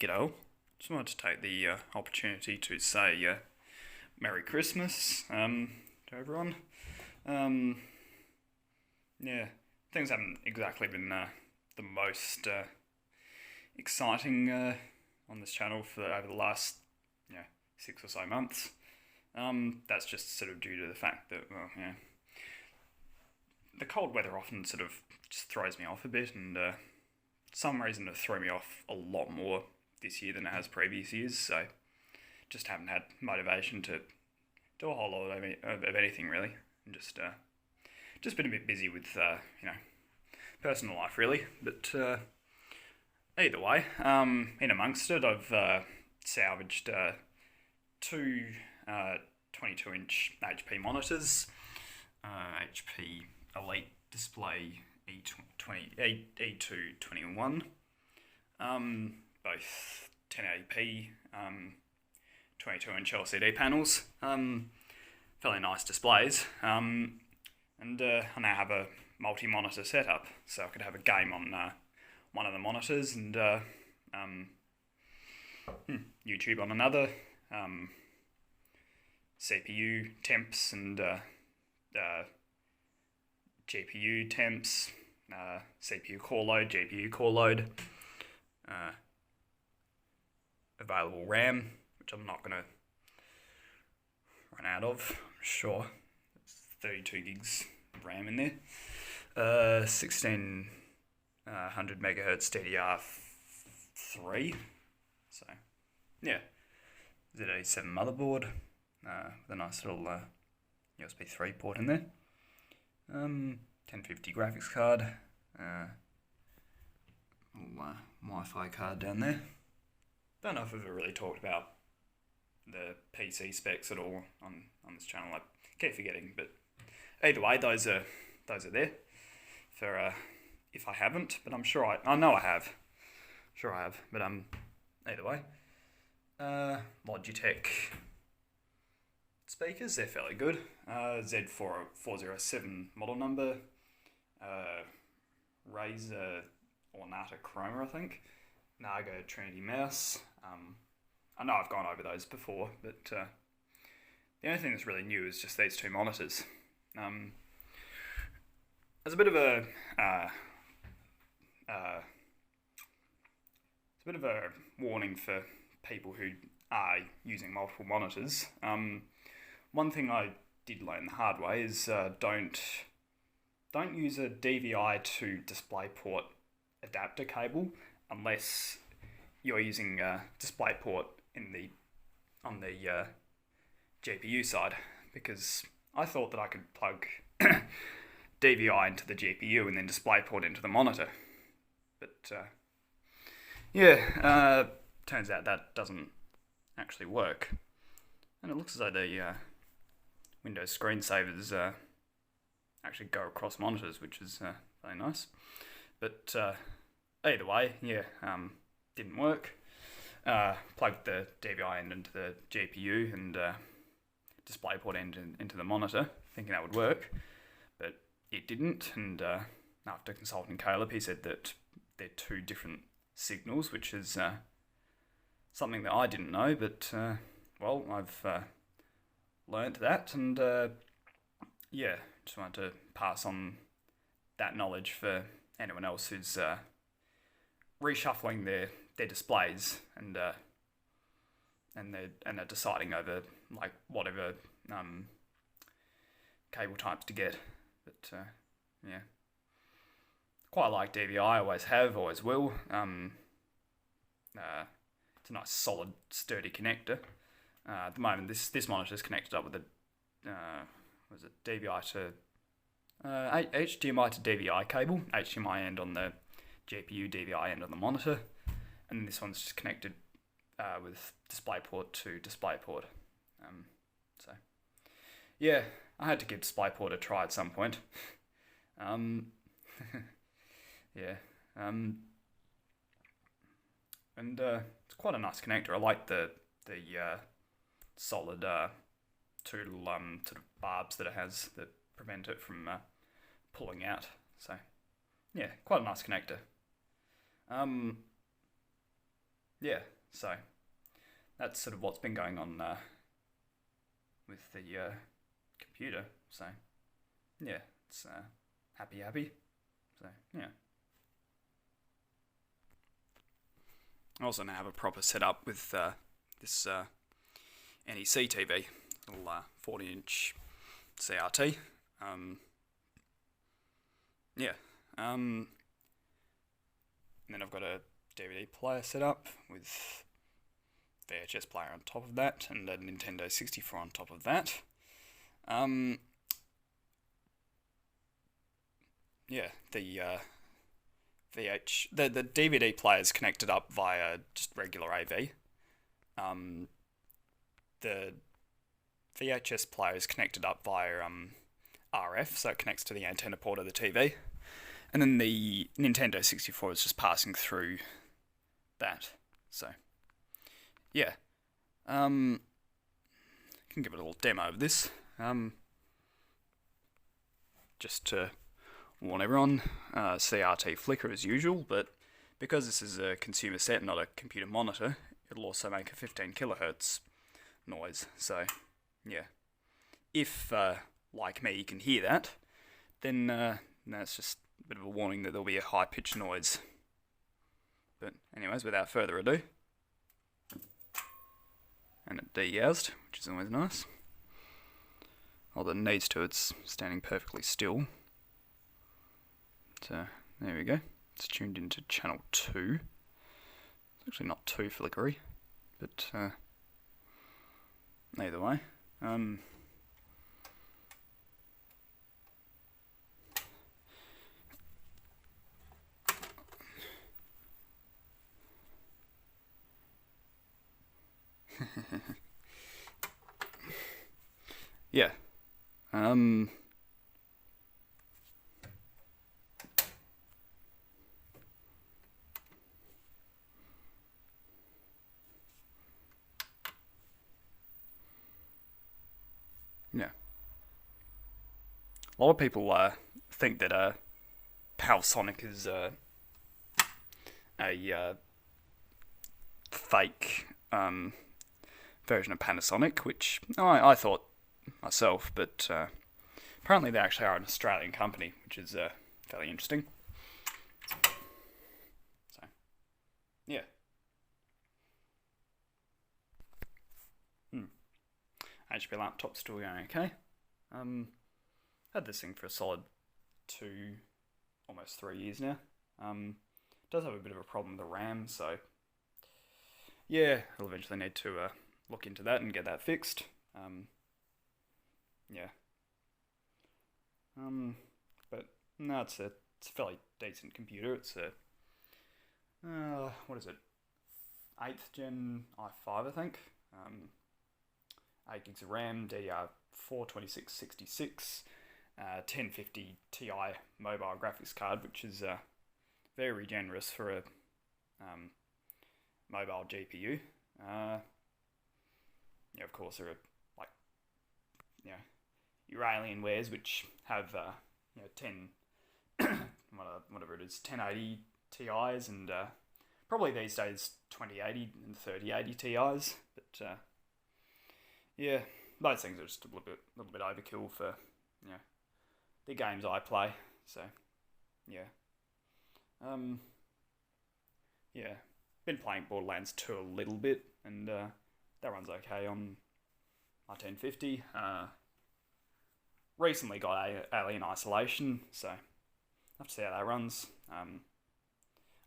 G'day. Just wanted to take the opportunity to say Merry Christmas to everyone. Um, yeah, things haven't exactly been the most exciting on this channel for over the last 6 or so months. That's just sort of due to the fact that the cold weather often sort of just throws me off a bit, and some reason it threw me off a lot more this year than it has previous years. So just haven't had motivation to do a whole lot of anything really, and just been a bit busy with personal life really. But either way, in amongst it, I've salvaged two 22-inch HP monitors, HP Elite Display E221, both 1080p, 22-inch LCD panels, fairly nice displays, and I now have a multi-monitor setup, so I could have a game on one of the monitors and YouTube on another, CPU temps and GPU temps, CPU core load, GPU core load, available RAM, which I'm not going to run out of, I'm sure. There's 32 gigs of RAM in there. 1600 megahertz DDR3. So, yeah. Z87 motherboard with a nice little USB 3 port in there. 1050 graphics card. Little Wi-Fi card down there. Don't know if I've ever really talked about the PC specs at all on this channel. I keep forgetting, but either way, those are there for if I haven't, but I'm sure I know I have. Sure I have, but either way, Logitech speakers, they're fairly good. Z407 model number, Razer Ornata Chroma, I think. Naga Trinity mouse. I know I've gone over those before, but the only thing that's really new is just these two monitors. There's a bit of a warning for people who are using multiple monitors. One thing I did learn the hard way is don't use a DVI to DisplayPort adapter cable unless you're using DisplayPort on the GPU side, because I thought that I could plug DVI into the GPU and then DisplayPort into the monitor, but turns out that doesn't actually work, and it looks as though the Windows screensavers actually go across monitors, which is very nice. But either way, didn't work. Plugged the DVI end into the GPU and DisplayPort end into the monitor, thinking that would work, but it didn't. And after consulting Caleb, he said that they're two different signals, which is something that I didn't know, but well, I've learnt that, and just wanted to pass on that knowledge for anyone else who's reshuffling their displays and they're deciding over like whatever cable types to get. But quite like DVI, always have, always will. It's a nice solid sturdy connector. At the moment this monitor is connected up with a DVI to HDMI to DVI cable, HDMI end on the GPU, DVI end on the monitor, and this one's just connected with DisplayPort to DisplayPort. So yeah, I had to give DisplayPort a try at some point. And it's quite a nice connector. I like the solid two little sort of barbs that it has that prevent it from pulling out. So yeah, quite a nice connector. yeah, so that's sort of what's been going on with the computer. So yeah, it's happy. So yeah. I also now have a proper setup with this NEC TV, little 40-inch CRT. Yeah. And then I've got a DVD player set up with VHS player on top of that, and a Nintendo 64 on top of that. Yeah, the DVD player is connected up via just regular AV. The VHS player is connected up via RF, so it connects to the antenna port of the TV. And then the Nintendo 64 is just passing through that. So, yeah. I can give it a little demo of this. Just to warn everyone, CRT flicker as usual, but because this is a consumer set, not a computer monitor, it'll also make a 15 kilohertz noise. So, yeah. If, like me, you can hear that, then that's just a bit of a warning that there'll be a high-pitched noise. But anyways, without further ado, and it degaused, which is always nice. Although it needs to, it's standing perfectly still. So, there we go. It's tuned into channel 2. It's actually not too flickery, but either way. Yeah. Yeah. A lot of people think that Palsonic is a fake version of Panasonic, which I thought myself, but apparently they actually are an Australian company, which is fairly interesting. So, yeah. HP laptop still going okay. Had this thing for a solid 2, almost 3 years now. Does have a bit of a problem with the RAM, so yeah, I'll eventually need to look into that and get that fixed. Yeah. But no, it's a fairly decent computer. It's a what is it? 8th gen i5, I think. 8 gigs of RAM, DDR4 2666, 1050 Ti mobile graphics card, which is very generous for a mobile GPU. Yeah, of course, there are like, your Alienwares which have 10 whatever it is, 1080 Ti's and probably these days 2080 and 3080 Ti's, but yeah, those things are just a little bit overkill for the games I play. So yeah, yeah, been playing Borderlands 2 a little bit, and that runs okay on my 1050. Recently got Alien Isolation, so I have to see how that runs. I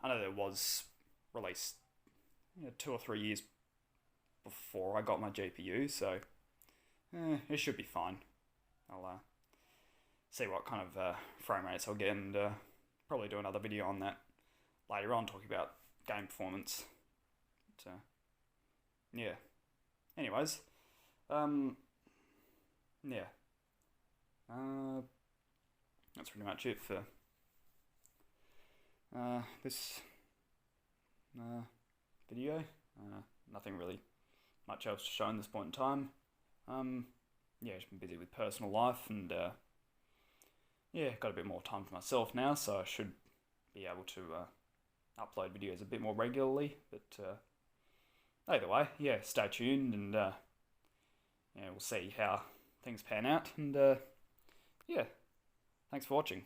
know there was released 2 or 3 years before I got my GPU, so it should be fine. I'll see what kind of frame rates I'll get, and probably do another video on that later on, talking about game performance. But, yeah. Anyways, yeah. That's pretty much it for this video. Nothing really much else to show in this point in time. Yeah, just been busy with personal life, and yeah, got a bit more time for myself now, so I should be able to upload videos a bit more regularly. But either way, yeah, stay tuned and yeah, we'll see how things pan out. And yeah, thanks for watching.